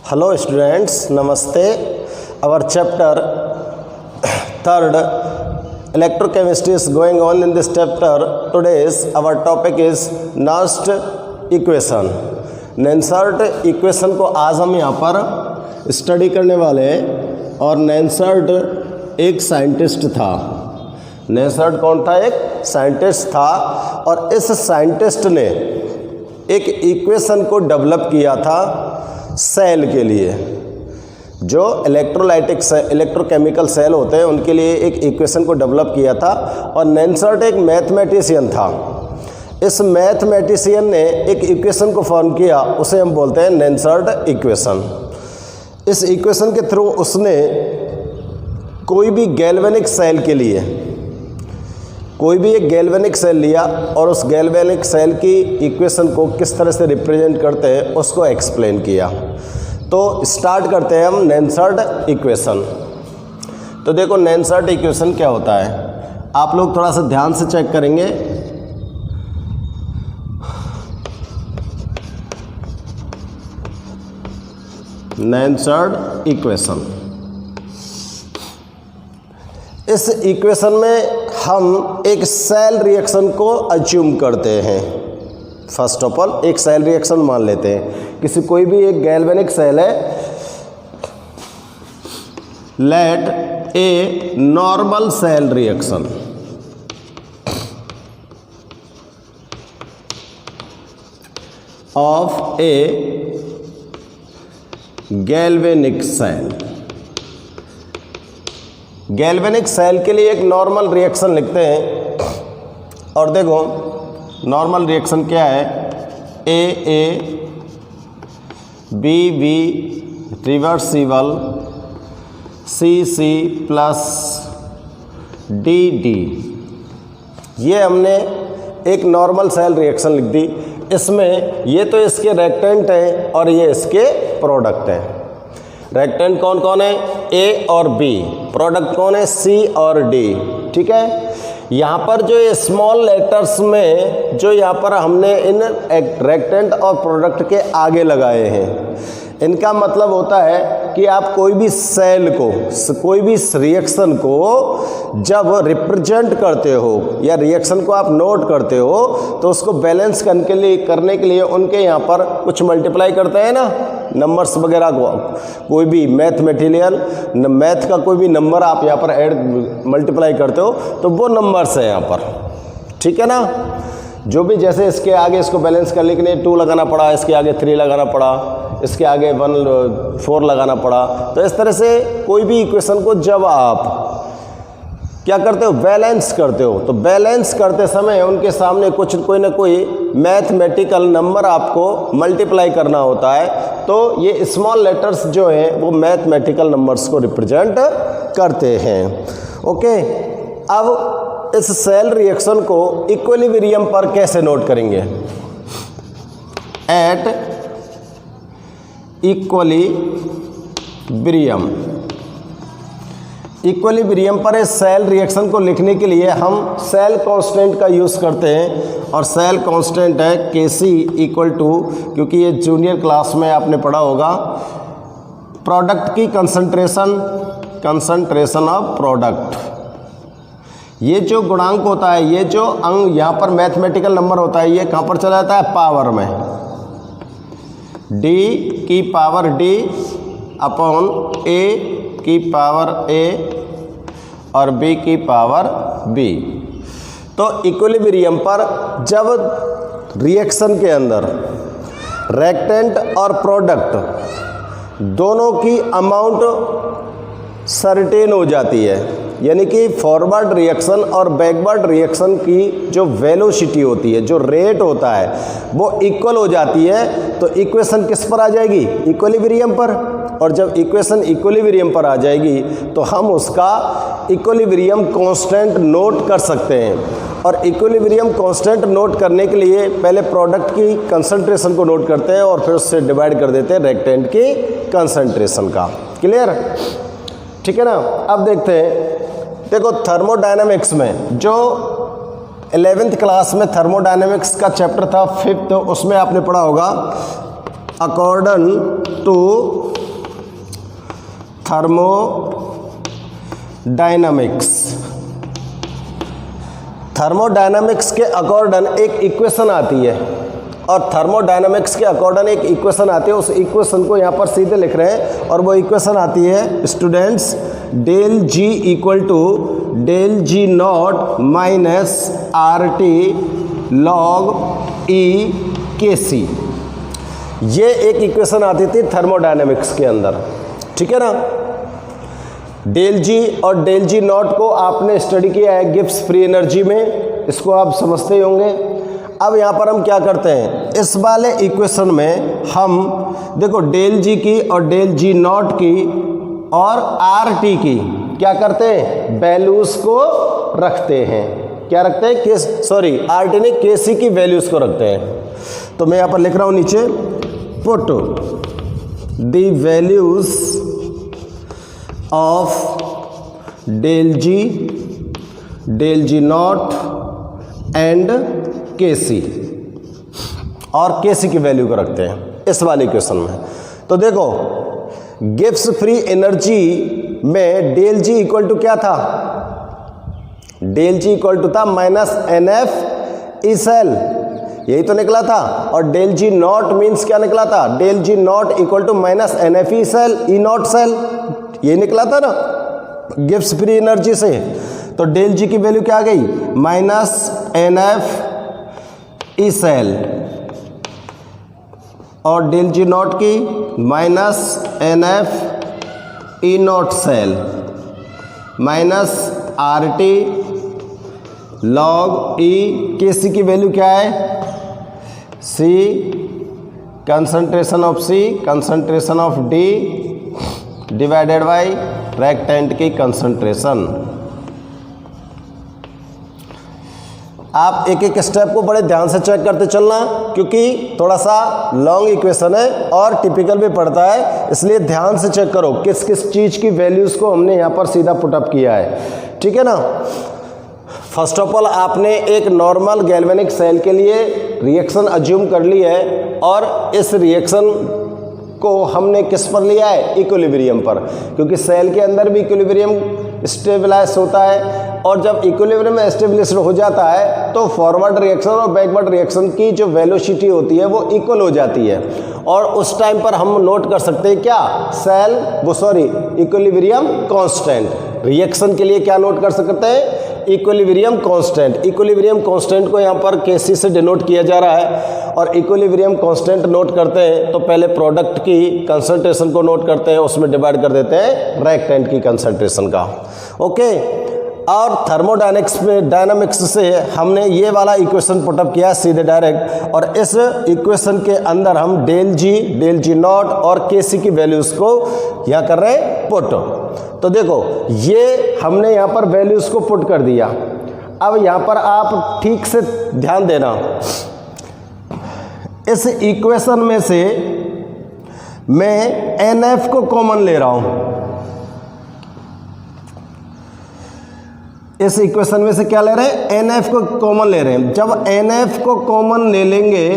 Hello students, Namaste. Our chapter third electrochemistry is going on in this chapter. Today's our topic is Nernst equation. Nernst equation को आज हम यहाँ पर study करने वाले हैं और नर्स्ट एक साइंटिस्ट था। नर्स्ट कौन था? एक साइंटिस्ट था और इस साइंटिस्ट ने एक इक्वेशन को डेवलप किया था सेल के लिए। जो इलेक्ट्रोलाइटिक इलेक्ट्रोकेमिकल सेल होते हैं उनके लिए एक इक्वेशन को डेवलप किया था और नर्स्ट एक मैथमेटिशियन था। इस मैथमेटिशियन ने एक इक्वेशन को फॉर्म किया, उसे हम बोलते हैं नर्स्ट इक्वेशन। इस इक्वेशन के थ्रू उसने कोई भी गैल्वेनिक सेल के लिए कोई भी एक गैल्वेनिक सेल लिया और उस गैल्वेनिक सेल की इक्वेशन को किस तरह से रिप्रेजेंट करते हैं उसको एक्सप्लेन किया। तो स्टार्ट करते हैं हम नर्स्ट इक्वेशन। तो देखो नर्स्ट इक्वेशन क्या होता है, आप लोग थोड़ा सा ध्यान से चेक करेंगे। नर्स्ट इक्वेशन, इस इक्वेशन में हम एक सेल रिएक्शन को अज्यूम करते हैं। फर्स्ट ऑफ ऑल एक सेल रिएक्शन मान लेते हैं, किसी कोई भी एक गैल्वेनिक सेल है। Let a normal cell reaction of a galvanic cell. Galvanic cell के लिए एक नॉर्मल रिएक्शन लिखते हैं और देखो नॉर्मल रिएक्शन क्या है, A B reversible C plus D. ये हमने एक नॉर्मल सेल रिएक्शन लिख दी। इसमें ये तो इसके रिएक्टेंट हैं और ये इसके प्रोडक्ट हैं। रिएक्टेंट कौन कौन है? ए और बी। प्रोडक्ट कौन है? सी और डी। ठीक है, यहाँ पर जो ये स्मॉल लेटर्स में जो यहाँ पर हमने इन रिएक्टेंट और प्रोडक्ट के आगे लगाए हैं, इनका मतलब होता है कि आप कोई भी सेल को, कोई भी रिएक्शन को जब रिप्रेजेंट करते हो या रिएक्शन को आप नोट करते हो तो उसको बैलेंस करने के लिए उनके यहाँ पर कुछ मल्टीप्लाई करते हैं ना, नंबर्स वगैरह को। कोई भी मैथ का कोई भी नंबर आप यहाँ पर ऐड मल्टीप्लाई करते हो तो वो नंबर्स है यहाँ पर। ठीक है ना, जो भी जैसे इसके आगे इसको बैलेंस करने के लिए 2 लगाना पड़ा, इसके आगे 3 लगाना पड़ा, इसके आगे 4 लगाना पड़ा। तो इस तरह से कोई भी इक्वेशन को जब आप क्या करते हो, बैलेंस करते हो, तो बैलेंस करते समय उनके सामने कोई ना कोई मैथमेटिकल नंबर आपको मल्टीप्लाई करना होता है। तो ये स्मॉल लेटर्स जो हैं वो मैथमेटिकल नंबर्स को रिप्रेजेंट करते हैं। ओके, अब इस सेल रिएक्शन को इक्विलिब्रियम पर कैसे नोट करेंगे? एट इक्विलिब्रियम पर इस सेल रिएक्शन को लिखने के लिए हम सेल कांस्टेंट का यूज़ करते हैं और सेल कांस्टेंट है Kc इक्वल टू, क्योंकि ये जूनियर क्लास में आपने पढ़ा होगा, प्रोडक्ट की कंसंट्रेशन ऑफ प्रोडक्ट। ये जो गुणांक होता है, ये जो अंग यहाँ पर मैथमेटिकल नंबर होता है, ये कहाँ पर चला जाता है? पावर में। डी की पावर डी अपॉन ए की पावर ए और बी की पावर बी। तो इक्विलिब्रियम पर जब रिएक्शन के अंदर रिएक्टेंट और प्रोडक्ट दोनों की अमाउंट सर्टेन हो जाती है, यानी कि फॉरवर्ड रिएक्शन और बैकवर्ड रिएक्शन की जो वेलोसिटी होती है, जो रेट होता है, वो इक्वल हो जाती है, तो इक्वेशन किस पर आ जाएगी? इक्विलिब्रियम पर। और जब इक्वेशन इक्विलिब्रियम पर आ जाएगी तो हम उसका इक्विलिब्रियम कांस्टेंट नोट कर सकते हैं। और इक्विलिब्रियम कांस्टेंट नोट करने के लिए पहले प्रोडक्ट की कंसंट्रेशन को नोट करते हैं और फिर उससे डिवाइड कर देते हैं रिएक्टेंट की कंसंट्रेशन का। क्लियर? ठीक है ना। अब देखते हैं, देखो थर्मोडायनामिक्स में जो 11th क्लास में थर्मोडायनामिक्स का चैप्टर था 5th, उसमें आपने पढ़ा होगा अकॉर्डिंग टू थर्मोडायनामिक्स। थर्मोडायनामिक्स के अकॉर्डिंग एक इक्वेशन आती है, और थर्मोडायनामिक्स के अकॉर्डिंग एक इक्वेशन आती है, उस इक्वेशन को यहाँ पर सीधे लिख रहे हैं, और वो इक्वेशन आती है students del ji equal to del ji not minus are t log e k c. ये एक इक्वेशन आती थी थर्मोडायनामिक्स के अंदर, ठीक है ना। डेल जी और डेल जी नॉट को आपने स्टडी किया है गिब्स फ्री एनर्जी में, इसको आप समझते ही होंगे। अब यहाँ पर हम क्या करते हैं, इस वाले इक्वेशन में हम देखो डेल जी की और डेल जी नॉट की और आर टी की क्या करते हैं, वैल्यूज को रखते हैं। क्या रखते हैं, आर टी ने के सी की वैल्यूज को रखते हैं। तो मैं यहाँ पर लिख रहा हूँ नीचे, put the values of del ji naught and K C, और के सी की वैल्यू को रखते हैं इस वाले इक्वेशन में। तो देखो गिब्स फ्री एनर्जी में डेल जी इक्वल टू क्या था, डेल जी इक्वल टू था minus n F E cell, यही तो निकला था। और डेल जी नॉट मीन्स क्या निकला था, del ji naught equal to minus n F E cell, E not cell, ये निकला था ना गिब्स फ्री एनर्जी से। तो डेल जी की वैल्यू क्या आ गई, minus n F E cell, और डेल जी नॉट की minus n F E not cell minus are t log e k c की वैल्यू क्या है, c concentration of c concentration of d divided by reactant की concentration. आप एक एक step को बड़े ध्यान से चेक करते चलना, क्योंकि थोड़ा सा लॉन्ग इक्वेशन है और टिपिकल भी पड़ता है, इसलिए ध्यान से चेक करो किस किस चीज़ की वैल्यूज़ को हमने यहाँ पर सीधा पुटअप किया है, ठीक है ना। फर्स्ट ऑफ ऑल आपने एक नॉर्मल गैल्वेनिक सेल के लिए रिएक्शन अज्यूम कर ली है, और इस रिएक्शन को हमने किस पर लिया है, इक्विलिब्रियम पर, क्योंकि सेल के अंदर भी इक्विलिब्रियम स्टेबलाइज होता है, और जब इक्विलिब्रियम एस्टेब्लिश्ड हो जाता है तो फॉरवर्ड रिएक्शन और बैकवर्ड रिएक्शन की जो वेलोसिटी होती है वो इक्वल हो जाती है, और उस टाइम पर हम नोट कर सकते हैं क्या, इक्विलिब्रियम कांस्टेंट। रिएक्शन के लिए क्या नोट कर सकते हैं, इक्विलिब्रियम कांस्टेंट। इक्विलिब्रियम कांस्टेंट को यहाँ पर केसी से डिनोट किया जा रहा है, और इक्विलिब्रियम कांस्टेंट नोट करते हैं तो पहले प्रोडक्ट की कंसंट्रेशन को नोट करते हैं, उसमें डिवाइड कर देते हैं रिएक्टेंट की कंसंट्रेशन का, ओके। और थर्मोडायनामिक्स से हमने ये वाला इक्वेशन पुटअप किया सीधे डायरेक्ट, और इस इक्वेशन के अंदर हम डेल जी नॉट और के सी की वैल्यूज़ को यहाँ कर रहे हैं पुट। तो देखो ये हमने यहाँ पर वैल्यूज़ को पुट कर दिया। अब यहाँ पर आप ठीक से ध्यान देना, इस इक्वेशन में से मैं एन एफ को कॉमन ले रहा हूँ, इस इक्वेशन में से क्या ले रहे हैं, एन एफ को कॉमन ले रहे हैं। जब एन एफ को कॉमन ले लेंगे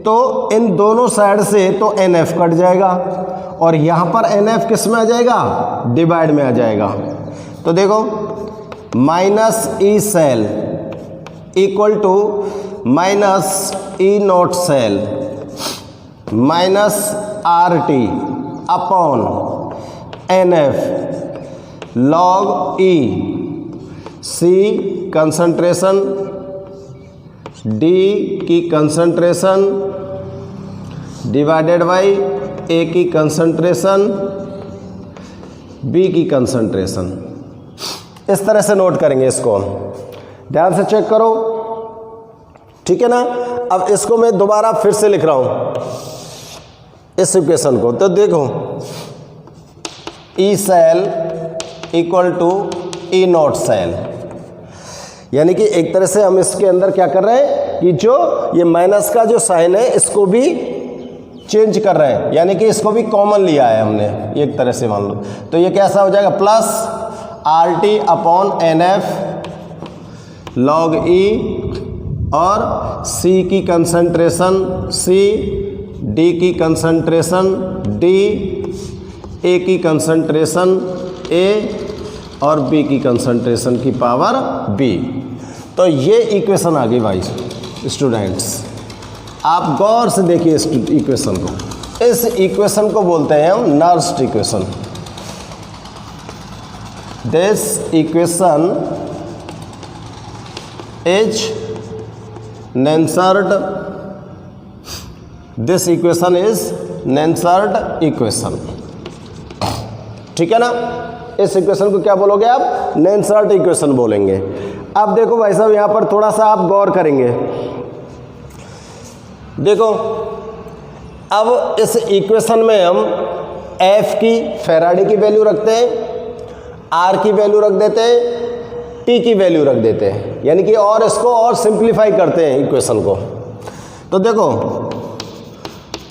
तो इन दोनों साइड से तो एन एफ कट जाएगा, और यहाँ पर एन एफ किस में आ जाएगा, डिवाइड में आ जाएगा। तो देखो minus E cell equal to minus E not cell minus R T upon N F log e C concentration, D की कंसंट्रेशन डिवाइडेड बाई ए की कंसंट्रेशन, बी की कंसंट्रेशन। इस तरह से नोट करेंगे इसको, ध्यान से चेक करो, ठीक है ना। अब इसको मैं दोबारा फिर से लिख रहा हूँ इस इक्वेशन को। तो देखो E cell equal to E not cell, यानी कि एक तरह से हम इसके अंदर क्या कर रहे हैं कि जो ये माइनस का जो साइन है इसको भी चेंज कर रहे हैं, यानी कि इसको भी कॉमन लिया है हमने, एक तरह से मान लो। तो ये कैसा हो जाएगा, plus R T upon N F log E और सी की कंसंट्रेशन, सी डी की कंसंट्रेशन डी, ए की कंसंट्रेशन ए और बी की कंसंट्रेशन की पावर बी। तो ये इक्वेशन आ गई भाई स्टूडेंट्स। आप गौर से देखिए इस इक्वेशन को। इस इक्वेशन को बोलते हैं हम nursed equation. This equation is नेंसर्ड, this equation is नेंसर्ड equation. ठीक है ना, इस इक्वेशन को क्या बोलोगे आप? नेंसर्ड इक्वेशन बोलेंगे। अब देखो भाई साहब, यहां पर थोड़ा सा आप गौर करेंगे। देखो अब इस इक्वेशन में हम एफ की फैराडे की वैल्यू रखते हैं, आर की वैल्यू रख देते हैं, टी की वैल्यू रख देते हैं, यानी कि और इसको और सिंप्लीफाई करते हैं इक्वेशन को। तो देखो,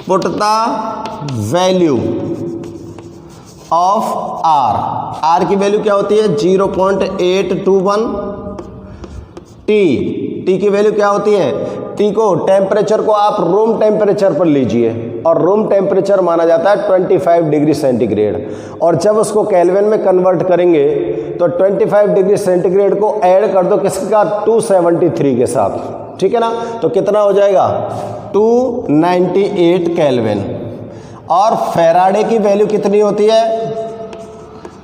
put the value of R, R की वैल्यू क्या होती है? 0.821। टी की वैल्यू क्या होती है? टी को, टेम्परेचर को आप रूम टेम्परेचर पर लीजिए और रूम टेम्परेचर माना जाता है 25 डिग्री सेंटीग्रेड, और जब उसको केल्विन में कन्वर्ट करेंगे तो 25 डिग्री सेंटीग्रेड को ऐड कर दो किसके साथ? 273 के साथ। ठीक है ना, तो कितना हो जाएगा? 298 केल्विन। और फैराडे की वैल्यू कितनी होती है?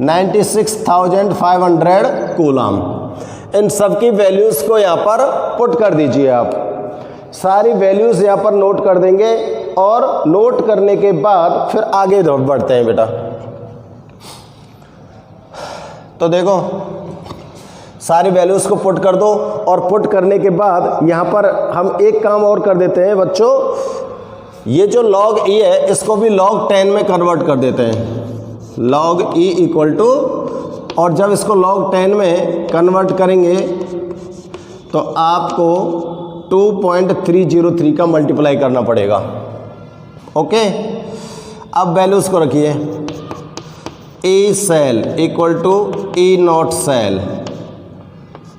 96,500 कूलम। इन सब की वैल्यूज़ को यहाँ पर पुट कर दीजिए आप। सारी वैल्यूज़ यहाँ पर नोट कर देंगे और नोट करने के बाद फिर आगे बढ़ते हैं बेटा। तो देखो, सारी वैल्यूज़ को पुट कर दो और पुट करने के बाद यहाँ पर हम एक काम और कर देते हैं बच्चों। ये जो log e है इसको भी log 10 में कन्वर्ट कर देते हैं। log e इक्वल टू, और जब इसको log 10 में कन्वर्ट करेंगे तो आपको 2.303 का मल्टीप्लाई करना पड़ेगा। ओके, अब वैल्यूज़ को रखिए। e cell equal to e naught cell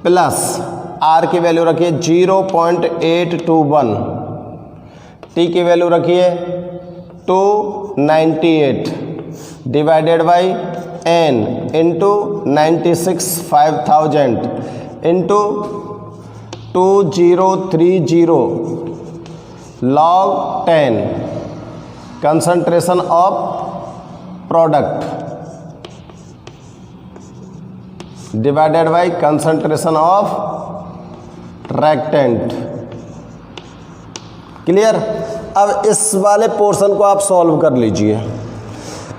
plus r की वैल्यू रखिए 0.821, टी की वैल्यू रखिए 298 divided by n into 96,500 into 2030 log 10 concentration of product divided by concentration of reactant. Clear? अब इस वाले पोर्शन को आप सॉल्व कर लीजिए।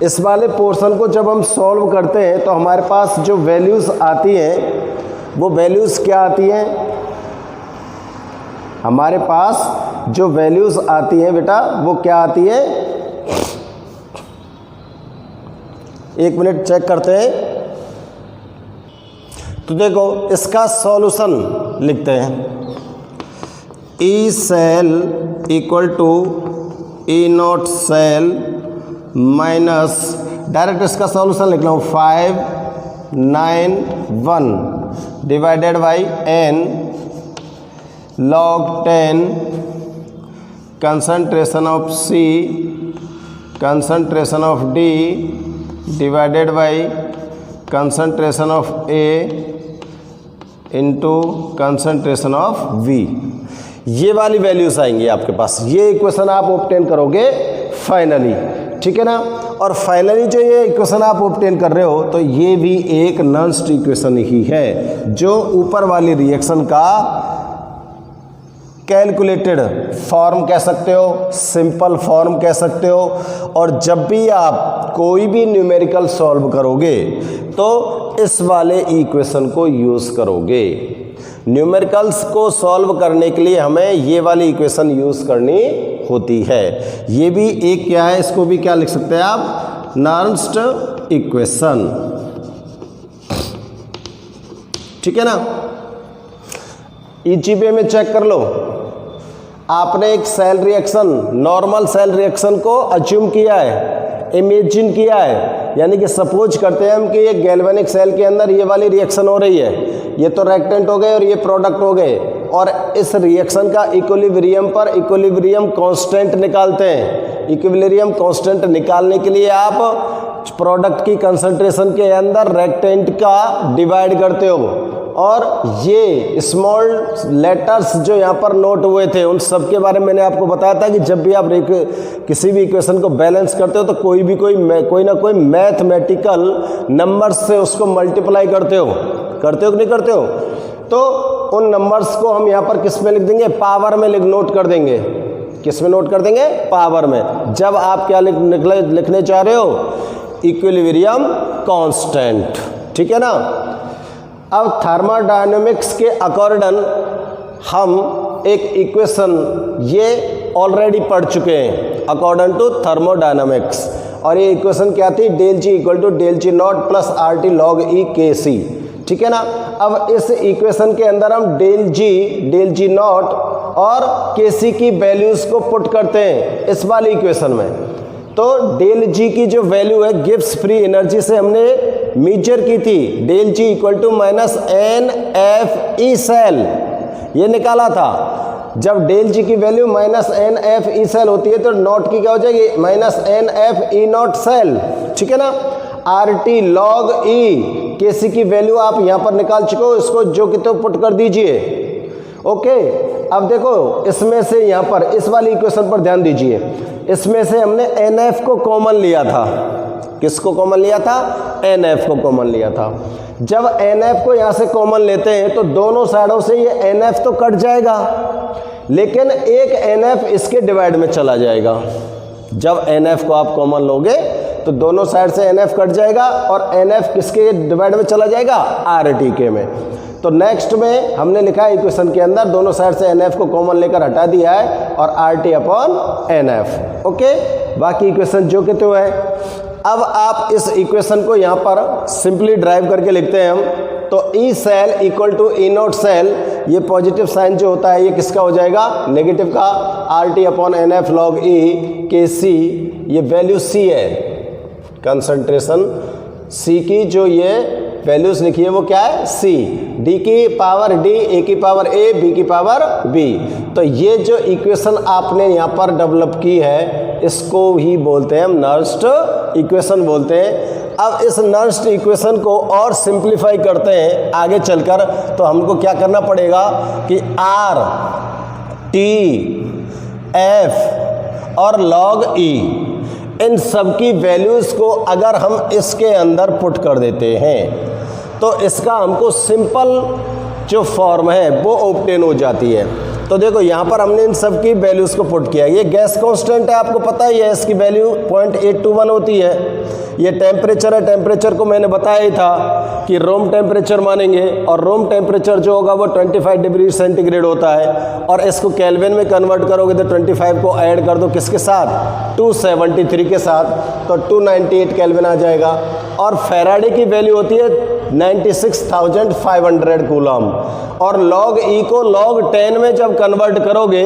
इस वाले पोर्शन को जब हम सॉल्व करते हैं तो हमारे पास जो वैल्यूज़ आती हैं वो वैल्यूज़ क्या आती हैं? हमारे पास जो वैल्यूज़ आती हैं बेटा वो क्या आती है? एक मिनट चेक करते हैं। तो देखो, इसका सॉल्यूशन लिखते हैं। E cell equal to E not cell minus, direct इसका सॉल्यूशन लिख रहा हूँ 591 divided by n log 10 concentration of C concentration of D divided by concentration of A into concentration of V। ये वाली वैल्यूज आएंगी आपके पास। ये इक्वेशन आप ऑब्टेन करोगे फाइनली। ठीक है ना, और फाइनली जो ये इक्वेशन आप ऑब्टेन कर रहे हो तो ये भी एक नॉन-स्टेट इक्वेशन ही है, जो ऊपर वाली रिएक्शन का कैलकुलेटेड फॉर्म कह सकते हो, सिंपल फॉर्म कह सकते हो। और जब भी आप कोई भी न्यूमेरिकल सॉल्व करोगे तो इस वाले इक्वेशन को यूज़ करोगे। न्यूमेरिकल्स को सॉल्व करने के लिए हमें ये वाली इक्वेशन यूज़ करनी होती है। ये भी एक क्या है, इसको भी क्या लिख सकते हैं आप? Non-state equation. ठीक है ना, इजी वे में चेक कर लो। आपने एक cell reaction, normal cell reaction को अज्यूम किया है, इमेजिन किया है, यानी कि सपोज करते हैं हम कि ये गैल्वेनिक सेल के अंदर ये वाली रिएक्शन हो रही है। ये तो रिएक्टेंट हो गए और ये प्रोडक्ट हो गए। और इस रिएक्शन का इक्विलिब्रियम पर इक्विलिब्रियम कांस्टेंट निकालते हैं। इक्विलिब्रियम कांस्टेंट निकालने के लिए आप प्रोडक्ट की कंसंट्रेशन के अंदर रेक्टेंट का डिवाइड करते हो, और ये स्मॉल लेटर्स जो यहाँ पर नोट हुए थे उन सब के बारे में मैंने आपको बताया था कि जब भी आप किसी भी इक्वेशन को बैलेंस करते हो तो कोई ना कोई मैथमेटिकल नंबर से उसको मल्टीप्लाई करते हो कि नहीं करते हो। तो उन नंबर्स को हम यहाँ पर किस में लिख देंगे, पावर में नोट कर देंगे। किस में नोट कर देंगे, पावर में। जब आप क्या लिखने चाह रहे हो, इक्विलिब्रियम कांस्टेंट, ठीक है ना। अब थर्मोडायनेमिक्स के अकॉर्डिंग हम एक इक्वेशन ये ऑलरेडी पढ़ चुके हैं अकॉर्डिंग टू थर्मोडायनेमिक्स, और ये इक्वेशन क्या थी, del ji equal to del ji not plus are t log e k c, ठीक है ना। अब इस इक्वेशन के अंदर हम डेल जी नॉट और के सी की वैल्यूज को पुट करते हैं इस वाली इक्वेशन में। तो डेल जी की जो वैल्यू है गिब्स फ्री एनर्जी से हमने मेजर की थी, del ji equal to minus n F E cell, ये निकाला था। जब डेल जी की value minus n F E cell होती है तो नॉट की क्या हो जाएगी, minus n F E not cell, ठीक है ना। Are t log e k c की वैल्यू आप यहाँ पर निकाल चुके हो, इसको जो कि तो पुट कर दीजिए। ओके, अब देखो इसमें से यहाँ पर इस वाली इक्वेशन पर ध्यान दीजिए, इसमें से हमने एन एफ को कॉमन लिया था। किसको कॉमन लिया था, एन एफ को कॉमन लिया था। जब एन एफ को यहाँ से कॉमन लेते हैं तो दोनों साइडों से ये एन एफ तो कट जाएगा, लेकिन एक एन एफ इसके डिवाइड में चला जाएगा। जब एन एफ को आप कॉमन लोगे तो दोनों साइड से एन एफ कट जाएगा और एन एफ किसके डिवाइड में चला जाएगा, आर टी के में। तो नेक्स्ट में हमने लिखा है इक्वेशन के अंदर दोनों साइड से एन एफ को कॉमन लेकर हटा दिया है और R T upon N F. Okay, बाकी इक्वेशन जो कि तो है। अब आप इस इक्वेशन को यहाँ पर सिंपली ड्राइव करके लिखते हैं हम, तो e cell equal to E not cell, ये पॉजिटिव साइन जो होता है ये किसका हो जाएगा, नेगेटिव का, r T upon N F log e k c, ये वैल्यू सी है, कंसंट्रेशन सी की जो ये वैल्यूज लिखी है वो क्या है, सी, डी की पावर डी, ए की पावर ए, बी की पावर बी। तो ये जो इक्वेशन आपने यहाँ पर डेवलप की है इसको ही बोलते हैं हम नर्स्ड इक्वेशन बोलते हैं। अब इस नर्स्ड इक्वेशन को और सिंप्लीफाई करते हैं आगे चलकर, तो हमको क्या करना पड़ेगा कि आर टी एफ और लॉग ई इन सब की वैल्यूज़ को अगर हम इसके अंदर पुट कर देते हैं तो इसका हमको सिंपल जो फॉर्म है वो ऑब्टेन हो जाती है। तो देखो यहाँ पर हमने इन सब की वैल्यूज़ को पुट किया। ये गैस कांस्टेंट है, आपको पता ही है, इसकी वैल्यू 0.821 होती है। ये टेम्परेचर है, टेम्परेचर को मैंने बताया ही था कि रूम टेम्परेचर मानेंगे, और रूम टेम्परेचर जो होगा वो 25 डिग्री सेंटीग्रेड होता है, और इसको केल्विन में कन्वर्ट करोगे तो 25 को ऐड कर दो किसके साथ, 273 के साथ, तो 298 केल्विन आ जाएगा। और फैराडे की वैल्यू होती है 96,500 कूलम, और लॉग ई को लॉग 10 में जब कन्वर्ट करोगे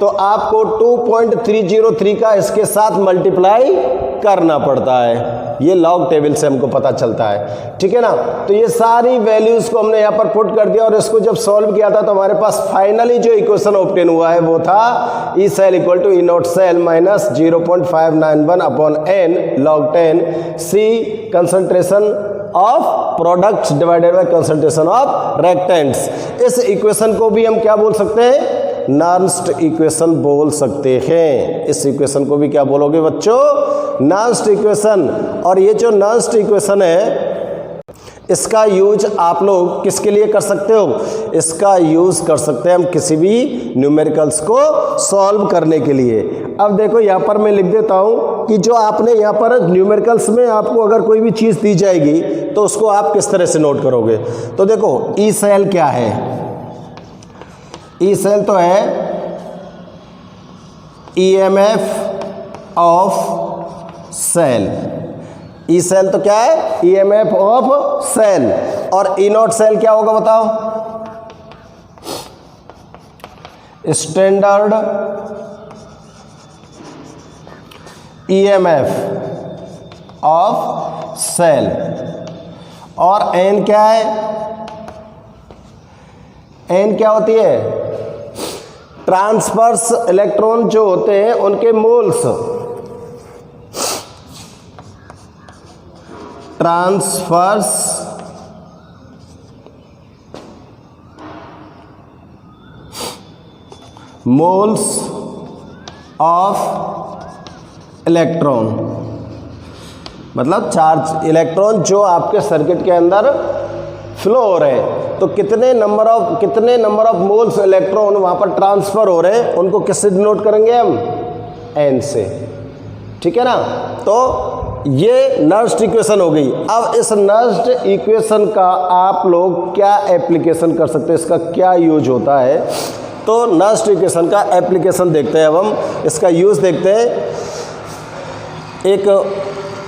तो आपको 2.303 का इसके साथ मल्टीप्लाई करना पड़ता है। ये लॉग टेबल से हमको पता चलता है, ठीक है ना। तो ये सारी वैल्यूज को हमने यहाँ पर पुट कर दिया, और इसको जब सॉल्व किया था तो हमारे पास फाइनली जो इक्वेशन ऑब्टेन हुआ है वो था E cell equal to E not cell minus 0.591 upon n log 10 C concentration of products divided by concentration of reactants. इस इक्वेशन को भी हम क्या बोल सकते हैं, नर्स्ड इक्वेशन बोल सकते हैं। इस इक्वेशन को भी क्या बोलोगे बच्चों, नर्स्ड इक्वेशन। और ये जो नर्स्ड इक्वेशन है इसका यूज आप लोग किसके लिए कर सकते हो, इसका यूज कर सकते हैं हम किसी भी न्यूमेरिकल्स को सॉल्व करने के लिए। अब देखो यहाँ पर मैं लिख देता हूँ कि जो आपने यहाँ पर न्यूमेरिकल्स में आपको अगर कोई भी चीज़ दी जाएगी तो उसको आप किस तरह से नोट करोगे। तो देखो ई सेल क्या है, ई सेल तो है EMF of cell. E cell तो क्या है, ईएमएफ ऑफ सेल। और ई नॉट सेल क्या होगा बताओ, स्टैंडर्ड ईएमएफ ऑफ सेल। और एन क्या है, एन क्या होती है, ट्रांसफर्स इलेक्ट्रॉन जो होते हैं उनके moles, transfers moles of electron, मतलब चार्ज इलेक्ट्रॉन जो आपके सर्किट के अंदर फ्लो हो रहे हैं, तो कितने नंबर ऑफ मोल्स इलेक्ट्रॉन वहां पर ट्रांसफर हो रहे हैं, उनको किससे डिनोट करेंगे हम? n से। ठीक है ना। तो ये नर्स्ड इक्वेशन हो गई। अब इस नर्स्ड इक्वेशन का आप लोग क्या एप्लीकेशन कर सकते हैं, इसका क्या यूज होता है? तो नर्स्ड इक्वेशन का एप्लीकेशन देखते हैं। अब हम इसका यूज देखते हैं, एक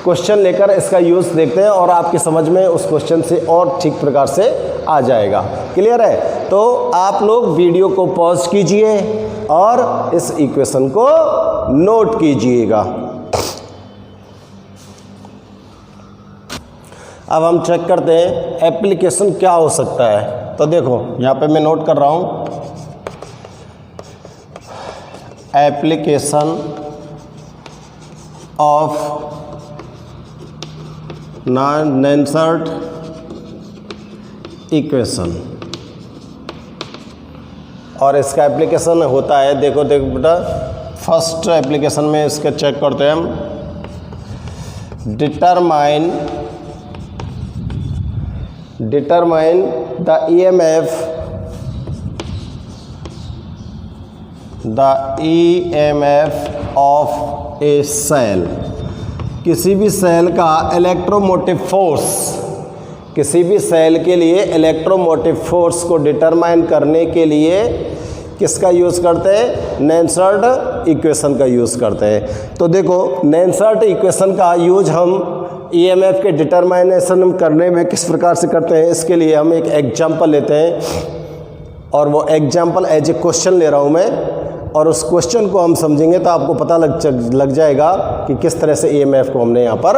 क्वेश्चन लेकर इसका यूज देखते हैं और आपकी समझ में उस क्वेश्चन से और ठीक प्रकार से आ जाएगा। क्लियर है? तो आप लोग वीडियो को पॉज कीजिए और इस इक्वेशन को नोट कीजिएगा। अब हम चेक करते हैं एप्लीकेशन क्या हो सकता है। तो देखो यहाँ पे मैं नोट कर रहा हूँ, एप्लीकेशन ऑफ नॉन-नेंसर्ड इक्वेशन, और इसका एप्लीकेशन होता है, देखो बेटा, फर्स्ट एप्लीकेशन में इसका चेक करते हैं हम, determine the EMF of a cell. किसी भी सेल का इलेक्ट्रोमोटिव फोर्स, किसी भी सेल के लिए इलेक्ट्रोमोटिव फोर्स को डिटरमाइन करने के लिए किसका यूज़ करते हैं? नेंसर्ड इक्वेशन का यूज़ करते हैं। तो देखो नेंसर्ड इक्वेशन का यूज हम EMF के डिटरमाइनेशन करने में किस प्रकार से करते हैं, इसके लिए हम एक एग्जाम्पल लेते हैं और वो एग्जाम्पल एज ए क्वेश्चन ले रहा हूँ मैं, और उस क्वेश्चन को हम समझेंगे तो आपको पता लग जाएगा कि किस तरह से EMF को हमने यहाँ पर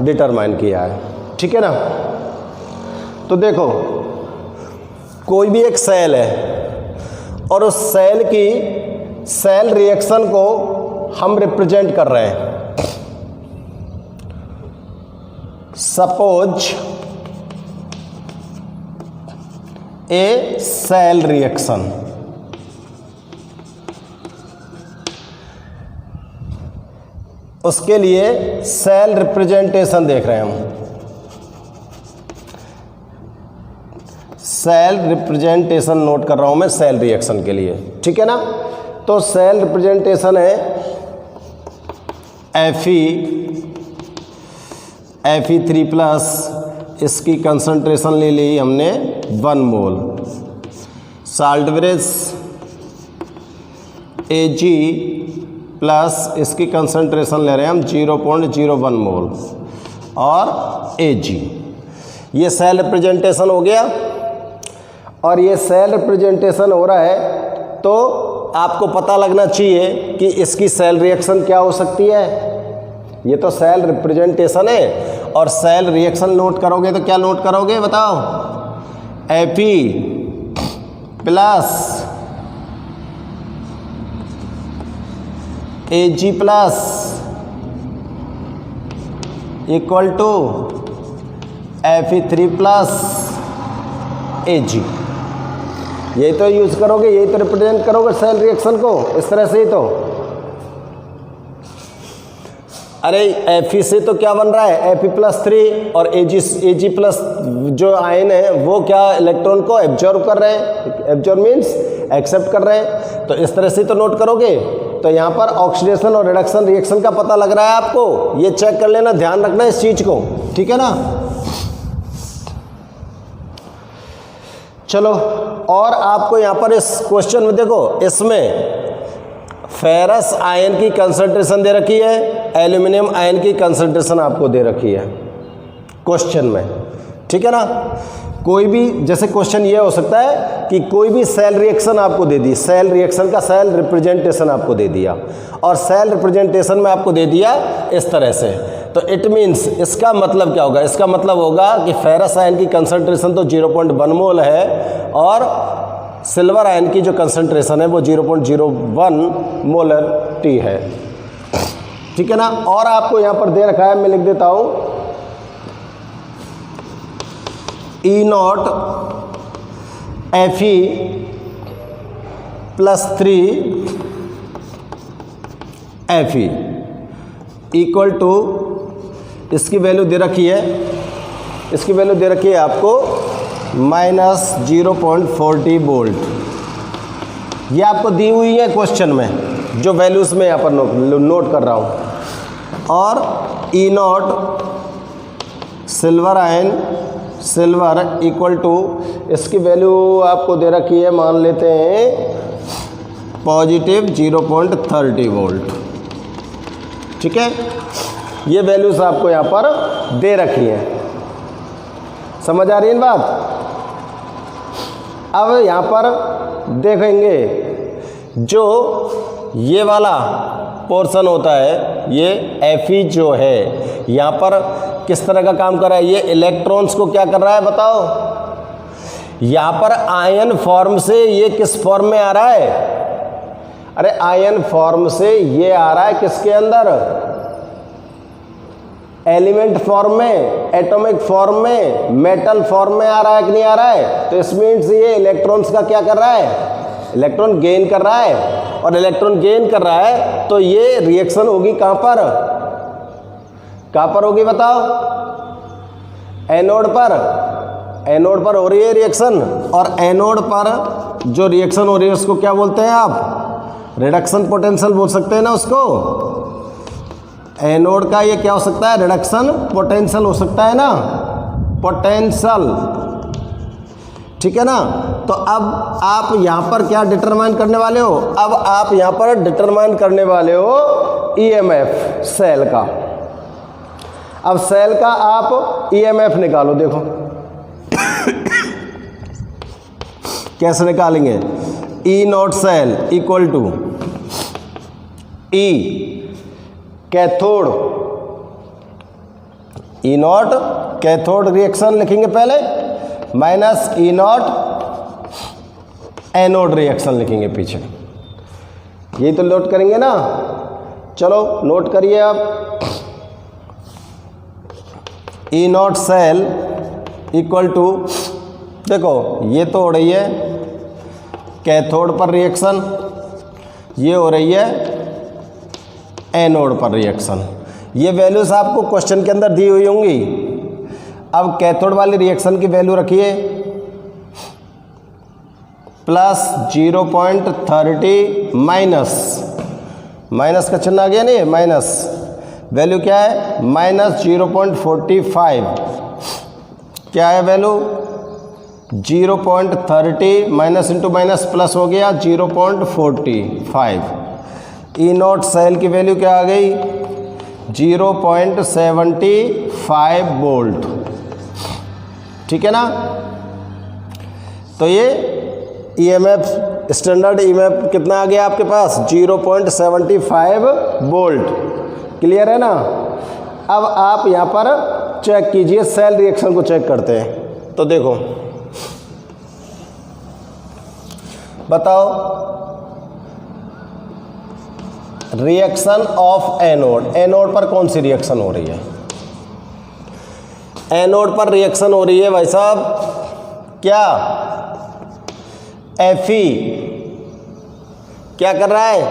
डिटरमाइन किया है। ठीक है ना। तो देखो कोई भी एक सेल है और उस सेल की सेल रिएक्शन को हम रिप्रेजेंट कर रहे हैं। सपोज ए सेल रिएक्शन, उसके लिए सेल रिप्रेजेंटेशन देख रहे हैं हम। सेल रिप्रेजेंटेशन नोट कर रहा हूं मैं सेल रिएक्शन के लिए। ठीक है ना। तो सेल रिप्रेजेंटेशन है Fe3+, इसकी कंसंट्रेशन ले ली हमने 1 मोल। साल्टब्रिज Ag+, इसकी कंसंट्रेशन ले रहे हैं हम 0.01 मोल, और Ag। ये सेल रिप्रेजेंटेशन हो गया। और ये सेल रिप्रेजेंटेशन हो रहा है तो आपको पता लगना चाहिए कि इसकी सेल रिएक्शन क्या हो सकती है। ये तो सेल रिप्रेजेंटेशन है, और सेल रिएक्शन नोट करोगे तो क्या नोट करोगे बताओ? Fe+ Ag+ equal to Fe3+ Ag। यही तो यूज करोगे, यही तो रिप्रेजेंट करोगे सेल रिएक्शन को, इस तरह से ही तो। अरे Fe से तो क्या बन रहा है? Fe+3 और Ag+ जो आयन है वो क्या इलेक्ट्रॉन को एब्जॉर्ब कर रहे हैं, एब्जॉर्ब मीन्स एक्सेप्ट कर रहे हैं। तो इस तरह से तो नोट करोगे। तो यहाँ पर ऑक्सीडेशन और रिडक्शन रिएक्शन का पता लग रहा है आपको, ये चेक कर लेना, ध्यान रखना इस चीज को। ठीक है ना। चलो, और आपको यहाँ पर इस क्वेश्चन में देखो, इसमें फेरस आयन की कंसंट्रेशन दे रखी है, एल्यूमिनियम आयन की कंसंट्रेशन आपको दे रखी है क्वेश्चन में। ठीक है ना। कोई भी, जैसे क्वेश्चन ये हो सकता है कि कोई भी सेल रिएक्शन आपको दे दी, सेल रिएक्शन का सेल रिप्रेजेंटेशन आपको दे दिया, और सेल रिप्रेजेंटेशन में आपको दे दिया इस तरह से। तो इट मीन्स, इसका मतलब क्या होगा? इसका मतलब होगा कि फेरस आयन की कंसंट्रेशन तो 0.1 मोल है, और सिल्वर आयन की जो कंसंट्रेशन है वो 0.01 मोलर T है। ठीक है ना। और आपको यहां पर दे रखा है, मैं लिख देता हूं, E0 Fe +3 Fe equal to, इसकी वैल्यू दे रखी है, इसकी वैल्यू दे रखी है आपको -0.40 वोल्ट। ये आपको दी हुई है क्वेश्चन में, जो वैल्यूज में यहाँ पर नोट कर रहा हूँ। और E0 silver ion, silver equal to, इसकी वैल्यू आपको दे रखी है, मान लेते हैं +0.30 वोल्ट। ठीक है, ये वैल्यूज आपको यहाँ पर दे रखी हैं। समझ आ रही है बात। अब यहाँ पर देखेंगे, जो ये वाला पोर्शन होता है, ये Fe जो है, यहाँ पर किस तरह का काम कर रहा है, ये इलेक्ट्रॉन्स को क्या कर रहा है बताओ। यहाँ पर आयन फॉर्म से ये किस फॉर्म में आ रहा है, अरे आयन फॉर्म से ये आ रहा है किसके अंदर, एलिमेंट फॉर्म में, एटॉमिक फॉर्म में, मेटल फॉर्म में आ रहा है कि नहीं आ रहा है। तो इस मीन्स ये इलेक्ट्रॉन्स का क्या कर रहा है, इलेक्ट्रॉन गेन कर रहा है। और इलेक्ट्रॉन गेन कर रहा है तो ये रिएक्शन होगी कहां पर, कहां पर होगी बताओ, एनोड पर। एनोड पर हो रही है रिएक्शन, और एनोड पर जो रिएक्शन हो रही है उसको क्या बोलते हैं आप, रिडक्शन पोटेंशियल बोल सकते हैं ना उसको। एनोड का ये क्या हो सकता है, रिडक्शन पोटेंशियल हो सकता है ना, पोटेंशियल। ठीक है ना। तो अब आप यहाँ पर क्या डिटरमाइन करने वाले हो, अब आप यहाँ पर डिटरमाइन करने वाले हो EMF सेल का। अब सेल का आप EMF निकालो, देखो कैसे निकालेंगे। E0 cell equal to E cathode, E0 cathode reaction लिखेंगे पहले, माइनस E0 एनोड रिएक्शन लिखेंगे पीछे। यही तो नोट करेंगे ना, चलो नोट करिए आप। E0 सेल इक्वल टू, देखो ये तो हो रही है कैथोड पर रिएक्शन, ये हो रही है एनोड पर रिएक्शन। ये वैल्यूज आपको क्वेश्चन के अंदर दी हुई होंगी। अब कैथोड वाली रिएक्शन की वैल्यू रखिए +0.30 माइनस का चिन्ह आ गया नहीं, माइनस। वैल्यू क्या है, -0.45। क्या है value, 0.30 minus into minus plus हो गया 0.45। E0 सेल की वैल्यू क्या आ गई, 0.75 वोल्ट। ठीक है ना। तो ये EMF, स्टैंडर्ड EMF कितना आ गया आपके पास, 0.75 वोल्ट। क्लियर है ना। अब आप यहाँ पर चेक कीजिए, सेल रिएक्शन को चेक करते हैं। तो देखो बताओ, रिएक्शन ऑफ एनोड, एनोड पर कौन सी रिएक्शन हो रही है, एनोड पर रिएक्शन हो रही है भाई साहब क्या, Fe क्या कर रहा है,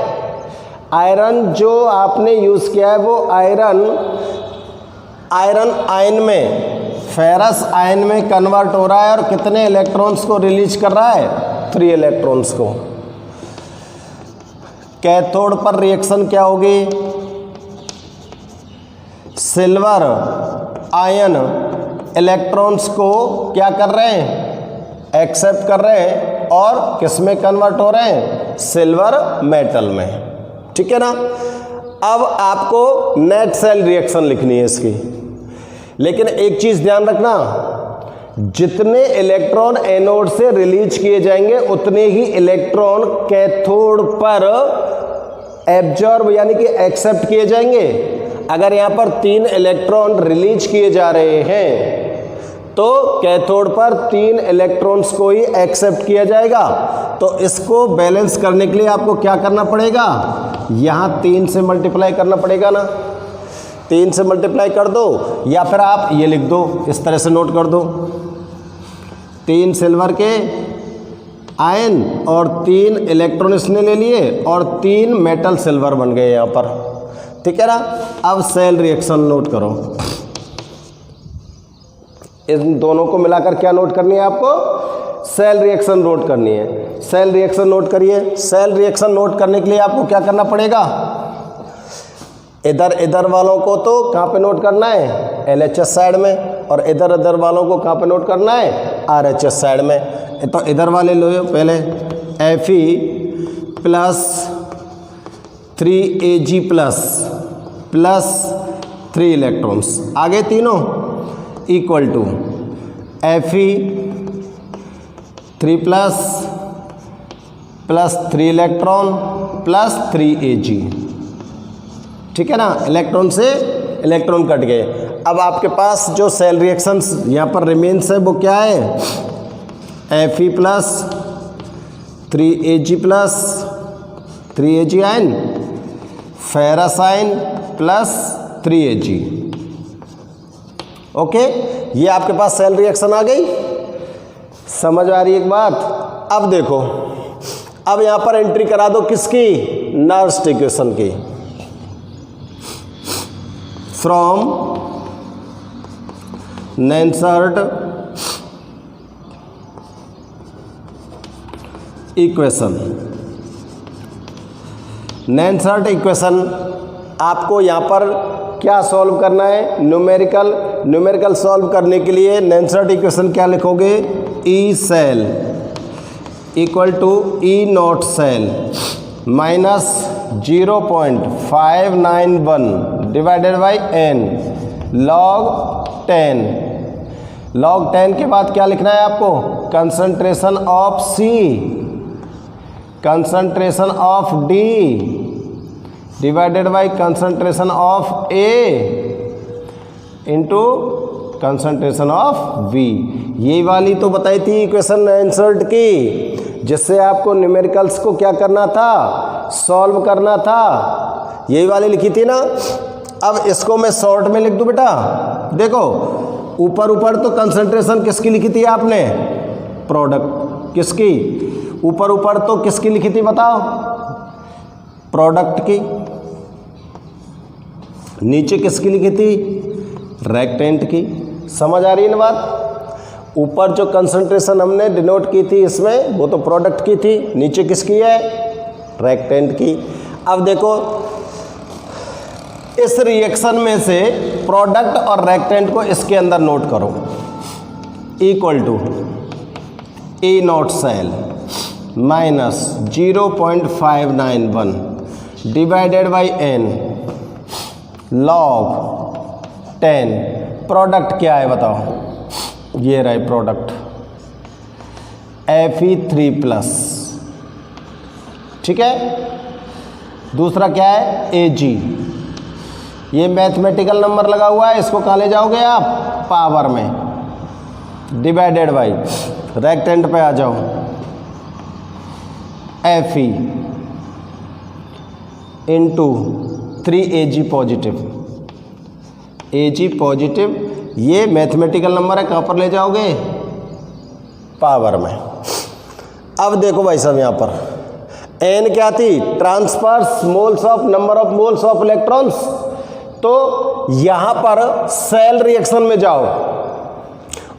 आयरन जो आपने यूज किया है वो आयरन आयन में, फेरस आयन में कन्वर्ट हो रहा है और कितने इलेक्ट्रॉन्स को रिलीज कर रहा है, 3 इलेक्ट्रॉन्स को। कैथोड पर रिएक्शन क्या होगी, सिल्वर आयन इलेक्ट्रॉन्स को क्या कर रहे हैं, एक्सेप्ट कर रहे हैं और किस में कन्वर्ट हो रहे हैं, सिल्वर मेटल में। ठीक है ना। अब आपको नेट सेल रिएक्शन लिखनी है इसकी, लेकिन एक चीज ध्यान रखना, जितने इलेक्ट्रॉन एनोड से रिलीज किए जाएंगे उतने ही इलेक्ट्रॉन कैथोड पर एब्जॉर्ब यानी कि एक्सेप्ट किए जाएंगे। अगर यहां पर 3 इलेक्ट्रॉन रिलीज किए जा रहे हैं तो कैथोड पर 3 इलेक्ट्रॉन्स को ही एक्सेप्ट किया जाएगा। तो इसको बैलेंस करने के लिए आपको क्या करना पड़ेगा, यहाँ 3 से मल्टीप्लाई करना पड़ेगा ना, 3 से मल्टीप्लाई कर दो, या फिर आप ये लिख दो, इस तरह से नोट कर दो, 3 सिल्वर के आयन और 3 इलेक्ट्रॉन इसने ले लिए और 3 मेटल सिल्वर बन गए यहाँ पर, ठीक है ना। अब सेल रिएक्शन नोट करो, इन दोनों को मिलाकर क्या नोट करनी है आपको, सेल रिएक्शन नोट करनी है। सेल रिएक्शन नोट करिए। सेल रिएक्शन नोट करने के लिए आपको क्या करना पड़ेगा, इधर इधर वालों को तो कहाँ पे नोट करना है, LHS साइड में, और इधर इधर वालों को कहाँ पे नोट करना है, RHS साइड में। तो इधर वाले लो पहले Fe plus 3Ag plus 3 electrons, आगे तीनों equal to Fe 3 plus 3 electron plus 3Ag, ठीक है ना। इलेक्ट्रॉन से इलेक्ट्रॉन कट गए। अब आपके पास जो सेल रिएक्शंस यहाँ पर रिमेन्स है वो क्या है, Fe plus 3Ag ion, ferrous ion plus 3Ag। Okay, ये आपके पास सेल रिएक्शन आ गई, समझ आ रही एक बात। अब देखो, अब यहाँ पर एंट्री करा दो किसकी, नर्स्ट इक्वेशन की, फ्रॉम नेंसर्ट इक्वेशन। नेंसर्ट इक्वेशन आपको यहाँ पर क्या सॉल्व करना है, न्यूमेरिकल सॉल्व करने के लिए नेंसर्ट इक्वेशन क्या लिखोगे, E cell equal to E not cell minus 0.591 divided by n log 10। log 10 के बाद क्या लिखना है आपको, concentration of C, concentration of D divided by concentration of A into concentration of V। ये वाली तो बताई थी इक्वेशन नेंसर्ट की, जिससे आपको न्यूमेरिकल्स को क्या करना था, सॉल्व करना था। यही वाली लिखी थी ना। अब इसको मैं शॉर्ट में लिख दूं बेटा। देखो ऊपर ऊपर तो कंसंट्रेशन किसकी लिखी थी आपने, प्रोडक्ट किसकी, ऊपर ऊपर तो किसकी लिखी थी बताओ, प्रोडक्ट की। नीचे किसकी लिखी थी, रिएक्टेंट की। समझ आ रही है ना बात। ऊपर जो कंसंट्रेशन हमने डिनोट की थी इसमें, वो तो प्रोडक्ट की थी, नीचे किसकी है, रिएक्टेंट की। अब देखो इस रिएक्शन में से प्रोडक्ट और रिएक्टेंट को इसके अंदर नोट करो, equal to E not cell minus 0.591 divided by n log 10। Product क्या है बताओ, ये रहा प्रोडक्ट Fe3 प्लस, ठीक है। दूसरा क्या है, Ag। ये मैथमेटिकल नंबर लगा हुआ है, इसको कहाँ ले जाओगे आप, पावर में, डिवाइडेड बाई रेक्टेंट पे आ जाओ, Fe into 3Ag positive, Ag positive. ये मैथमेटिकल नंबर है, कहाँ पर ले जाओगे, पावर में। अब देखो भाई साहब यहाँ पर n क्या थी, transfers moles of number of moles of electrons. तो यहाँ पर सेल रिएक्शन में जाओ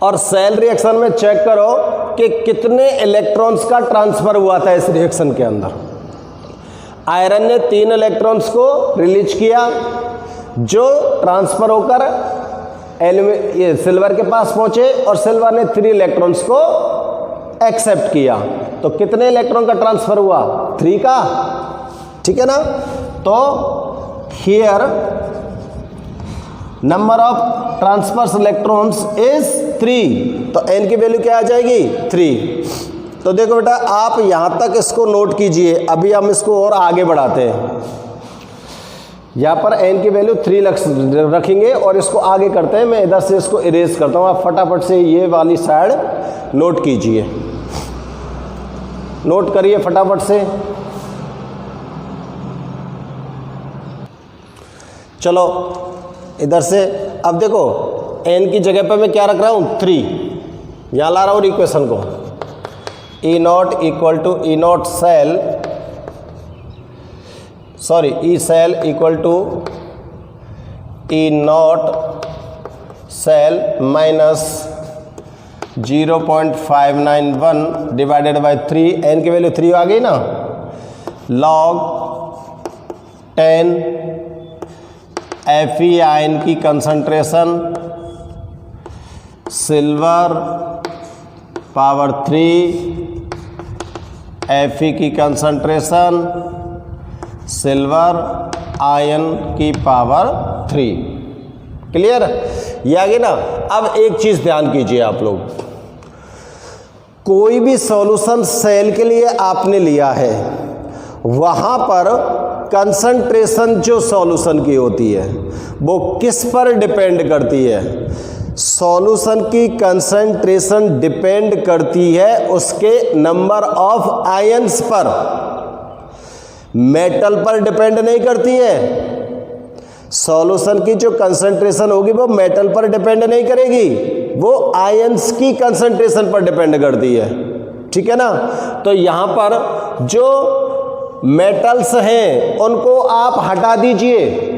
और सेल रिएक्शन में चेक करो कि कितने इलेक्ट्रॉन्स का ट्रांसफर हुआ था इस रिएक्शन के अंदर। आयरन ने 3 इलेक्ट्रॉन्स को रिलीज किया, जो ट्रांसफर होकर ये सिल्वर के पास पहुंचे, और सिल्वर ने 3 इलेक्ट्रॉन्स को एक्सेप्ट किया। तो कितने इलेक्ट्रॉन का ट्रांसफर हुआ, 3 का, ठीक है ना। तो here number of transfers electrons is 3, तो n की वैल्यू क्या आ जाएगी, 3। तो देखो बेटा आप यहां तक इसको नोट कीजिए, अभी हम इसको और आगे बढ़ाते हैं। यहाँ पर n की वैल्यू 3 रखेंगे और इसको आगे करते हैं। मैं इधर से इसको इरेज करता हूँ, आप फटाफट से ये वाली साइड नोट कीजिए, नोट करिए फटाफट से। चलो इधर से अब देखो n की जगह पे मैं क्या रख रहा हूँ 3, यहाँ ला रहा हूँ इक्वेशन को। E not equal to E not cell, sorry e cell equal to E not cell minus 0.591 divided by 3, n की वैल्यू 3 आ गई ना, log 10 Fe आयन की कंसंट्रेशन सिल्वर पावर 3 Fe की कंसंट्रेशन सिल्वर आयन की power 3। Clear, ये आ गई ना। अब एक चीज ध्यान कीजिए आप लोग, कोई भी सॉल्यूशन सेल के लिए आपने लिया है, वहां पर कंसंट्रेशन जो सॉल्यूशन की होती है वो किस पर डिपेंड करती है? सॉल्यूशन की कंसंट्रेशन डिपेंड करती है उसके नंबर ऑफ आयंस पर, मेटल पर डिपेंड नहीं करती है। सॉल्यूशन की जो कंसंट्रेशन होगी वो मेटल पर डिपेंड नहीं करेगी, वो आयंस की कंसंट्रेशन पर डिपेंड करती है। ठीक है ना। तो यहां पर जो मेटल्स हैं उनको आप हटा दीजिए,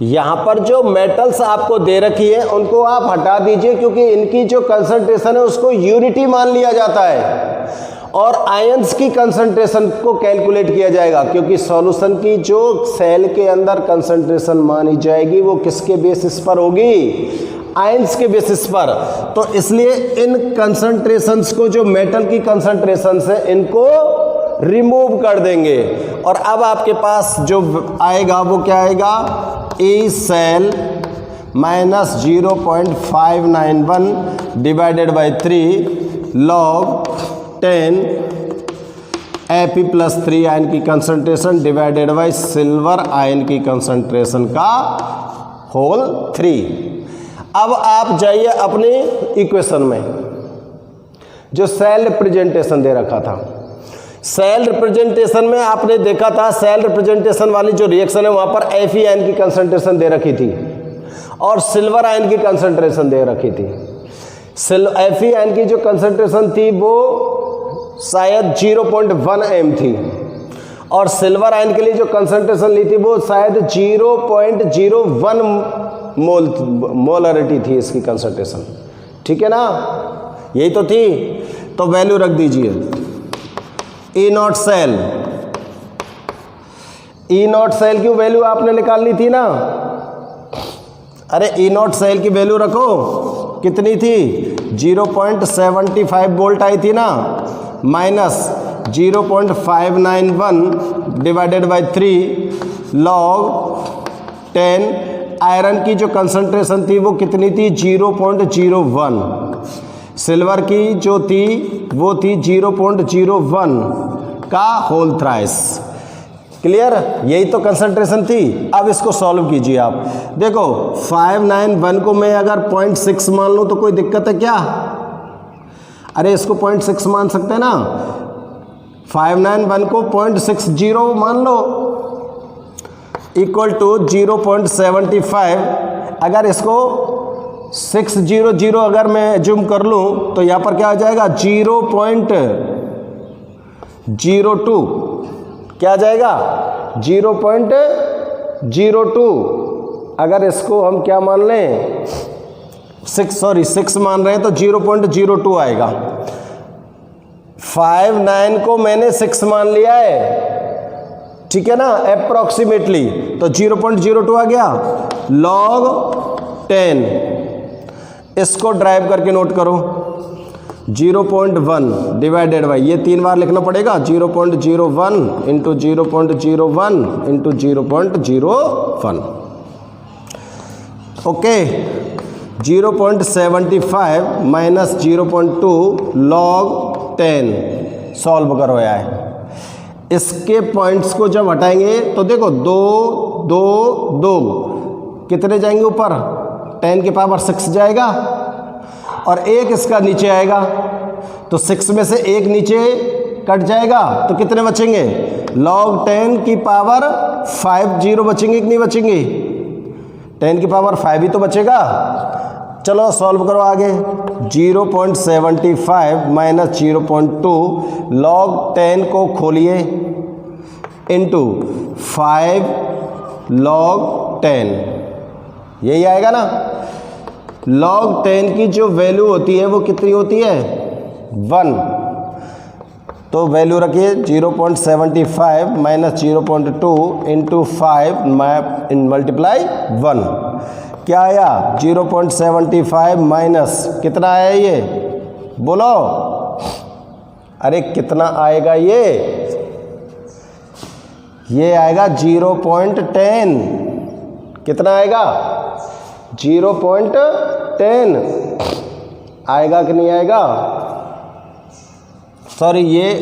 यहां पर जो मेटल्स आपको दे रखी है उनको आप हटा दीजिए, क्योंकि इनकी जो कंसंट्रेशन है उसको यूनिटी मान लिया जाता है और आयंस की कंसंट्रेशन को कैलकुलेट किया जाएगा, क्योंकि सॉल्यूशन की जो सेल के अंदर कंसंट्रेशन मानी जाएगी वो किसके बेसिस पर होगी? आयंस के बेसिस पर। तो इसलिए इन कंसंट्रेशंस को, जो मेटल की कंसंट्रेशंस है, इनको रिमूव कर देंगे और अब आपके पास जो आएगा वो क्या आएगा? E cell minus 0.591 divided by 3 log 10 Fe plus 3 ion की concentration divided by silver ion की कंसंट्रेशन का होल 3। अब आप जाइए अपनी इक्वेशन में, जो सेल रिप्रेजेंटेशन दे रखा था, सेल रिप्रेजेंटेशन में आपने देखा था, सेल रिप्रेजेंटेशन वाली जो रिएक्शन है वहां पर Fe आयन की कंसंट्रेशन दे रखी थी और सिल्वर आयन की कंसंट्रेशन दे रखी थी। Fe आयन की जो कंसंट्रेशन थी वो शायद 0.1 m थी और सिल्वर आयन के लिए जो कंसंट्रेशन ली थी वो शायद 0.01 मोलरिटी थी इसकी कंसंट्रेशन। ठीक है ना, यही तो थी। तो वैल्यू रख दीजिए। E not cell, E not cell की वैल्यू आपने निकालनी थी ना। अरे ई नॉट सेल की वैल्यू रखो, कितनी थी? 0.75 वोल्ट आई थी ना, minus 0.591 divided by 3 log 10। Iron की जो कंसंट्रेशन थी वो कितनी थी? 0.01। सिल्वर की जो थी वो थी 0.01 का होल थ्राइस। क्लियर, यही तो कंसंट्रेशन थी। अब इसको सॉल्व कीजिए आप। देखो 591 को मैं अगर 0.6 मान लूँ तो कोई दिक्कत है क्या? अरे इसको 0.6 मान सकते हैं ना। 591 को 0.60 मान लो, इक्वल टू 0.75। अगर इसको 600 अगर मैं जूम कर लूँ तो यहाँ पर क्या आ जाएगा? 0.02। क्या आ जाएगा? 0.02। अगर इसको हम क्या मान लें? 6 मान रहे हैं तो 0.02 आएगा। 59 को मैंने 6 मान लिया है, ठीक है ना, अप्रोक्सीमेटली। तो 0.02 आ गया। लॉग 10, इसको ड्राइव करके नोट करो। 0.1 डिवाइडेड बाई, ये 3 बार लिखना पड़ेगा। 0.01 into 0.01 into 0.01। Okay, 0.75 minus 0.2 log 10 solve करो। है इसके पॉइंट्स को जब हटाएंगे तो देखो 2 2 2 कितने जाएंगे ऊपर, 10 की पावर 6 जाएगा और 1 इसका नीचे आएगा, तो 6 में से 1 नीचे कट जाएगा तो कितने बचेंगे, log 10 की पावर 5 जीरो बचेंगे कि नहीं बचेंगे, 10 की पावर 5 ही तो बचेगा। चलो सॉल्व करो आगे। 0.75 माइनस 0.2 log 10 को खोलिए इंटू 5 log 10, यही आएगा ना। log 10 की जो वैल्यू होती है वो कितनी होती है, 1, तो वैल्यू रखिए 0.75 माइनस 0.2 इंटू 5 मल्टीप्लाई 1, क्या आया 0.75 माइनस कितना आया ये, बोलो, अरे कितना आएगा ये आएगा 0.10, कितना आएगा 0.10 आएगा कि नहीं आएगा, सॉरी ये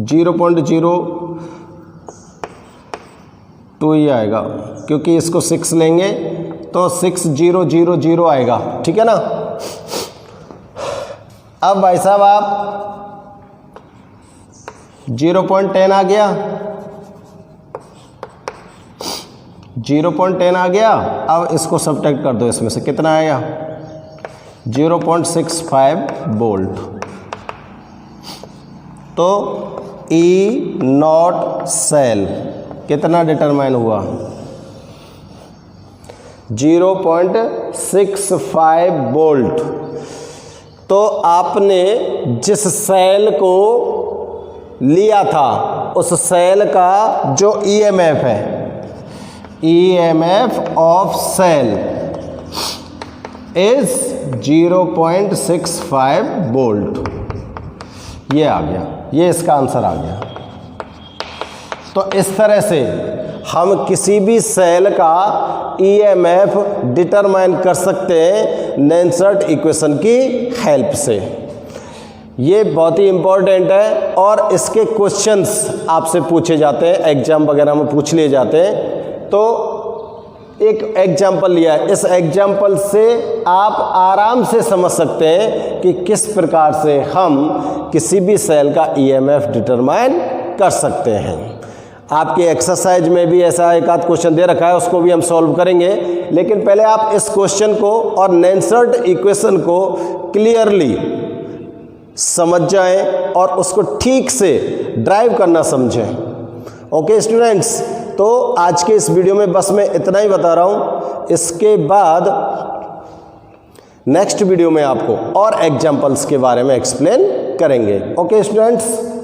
0.02 ही आएगा क्योंकि इसको 6 लेंगे तो 6000 आएगा, ठीक है ना। अब भाई साहब आप 0.10 आ गया, 0.10 आ गया, अब इसको सब्ट्रैक्ट कर दो, इसमें से कितना आएगा 0.65 वोल्ट, तो E नॉट सेल कितना डिटरमाइन हुआ 0.65 वोल्ट। तो आपने जिस सेल को लिया था उस सेल का जो EMF है, EMF of cell is 0.65 volt, ये आ गया, ये इसका आंसर आ गया। तो इस तरह से हम किसी भी सेल का EMF डिटरमाइन कर सकते हैं नेंसर्ट इक्वेशन की हेल्प से। ये बहुत ही इम्पोर्टेंट है और इसके क्वेश्चंस आपसे पूछे जाते हैं, एग्जाम वगैरह में पूछ लिए जाते हैं। तो एक एग्जाम्पल लिया है, इस एग्जाम्पल से आप आराम से समझ सकते हैं कि किस प्रकार से हम किसी भी सेल का EMF डिटरमाइन कर सकते हैं। आपके एक्सरसाइज में भी ऐसा एक आध क्वेश्चन दे रखा है, उसको भी हम सॉल्व करेंगे, लेकिन पहले आप इस क्वेश्चन को और नेंसर्ट इक्वेशन को क्लियरली समझ जाएं और उसको ठीक से ड्राइव करना समझें। ओके स्टूडेंट्स, तो आज के इस वीडियो में बस मैं इतना ही बता रहा हूं, इसके बाद नेक्स्ट वीडियो में आपको और एग्जाम्पल्स के बारे में एक्सप्लेन करेंगे। Okay students.